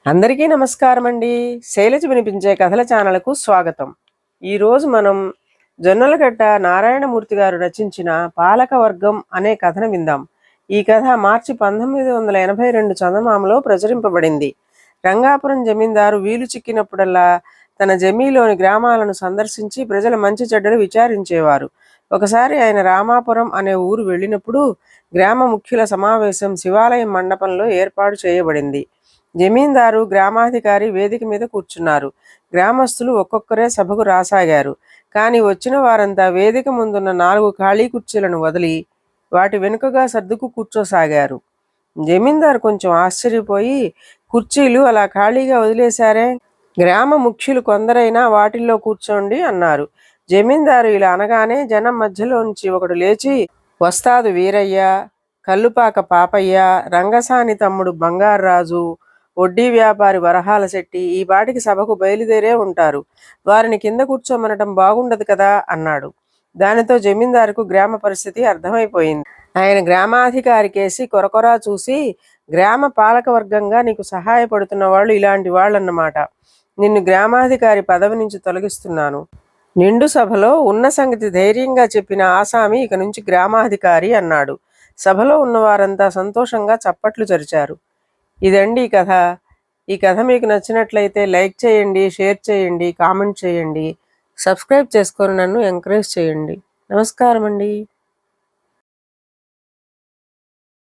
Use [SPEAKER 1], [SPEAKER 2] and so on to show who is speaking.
[SPEAKER 1] అందరికీ నమస్కారం అండి. శైలజ వినిపించే కథల ఛానల్కు స్వాగతం. ఈరోజు మనం జొన్నలగడ్డ నారాయణమూర్తి గారు రచించిన పాలకవర్గం అనే కథను విందాం. ఈ కథ మార్చి 1982 చందమామలో ప్రచురింపబడింది. రంగాపురం జమీందారు వీలు చిక్కినప్పుడల్లా తన జమీలోని గ్రామాలను సందర్శించి ప్రజల మంచి చెడ్డలు విచారించేవారు. ఒకసారి ఆయన రామాపురం అనే ఊరు వెళ్ళినప్పుడు గ్రామ ముఖ్యుల సమావేశం శివాలయం మండపంలో ఏర్పాటు చేయబడింది. జమీందారు గ్రామాధికారి వేదిక మీద కూర్చున్నారు. గ్రామస్తులు ఒక్కొక్కరే సభకు రాసాగారు. కానీ వచ్చిన వారంతా వేదిక ముందున్న 4 ఖాళీ కుర్చీలను వదిలి వాటి వెనుకగా సర్దుకు కూర్చోసాగారు. జమీందారు కొంచెం ఆశ్చర్యపోయి, కుర్చీలు అలా ఖాళీగా వదిలేశారే, గ్రామ ముఖ్యులు కొందరైనా వాటిల్లో కూర్చోండి అన్నారు. జమీందారు ఇలా అనగానే జనం మధ్యలోంచి ఒకడు లేచి, వస్తాదు వీరయ్య, కల్లుపాక పాపయ్య, రంగసాని తమ్ముడు బంగారాజు, వడ్డీ వ్యాపారి వరహాల శెట్టి ఈ పాటికి సభకు బయలుదేరే ఉంటారు. వారిని కింద కూర్చోమనటం బాగుండదు కదా అన్నాడు. దానితో జమీందారుకు గ్రామ పరిస్థితి అర్థమైపోయింది. ఆయన గ్రామాధికారి కేసి కొరకొరా చూసి, గ్రామ పాలకవర్గంగా నీకు సహాయపడుతున్న వాళ్ళు ఇలాంటి వాళ్ళన్నమాట. నిన్ను గ్రామాధికారి పదవి నుంచి తొలగిస్తున్నాను. నిండు సభలో ఉన్న సంగతి ధైర్యంగా చెప్పిన ఆసామి ఇక నుంచి గ్రామాధికారి అన్నాడు. సభలో ఉన్నవారంతా సంతోషంగా చప్పట్లు చరిచారు. ఇదండి ఈ కథ. ఈ కథ మీకు నచ్చినట్లయితే లైక్ చేయండి, షేర్ చేయండి, కామెంట్ చేయండి, సబ్స్క్రైబ్ చేసుకొని నన్ను ఎంకరేజ్ చేయండి. నమస్కారం అండి.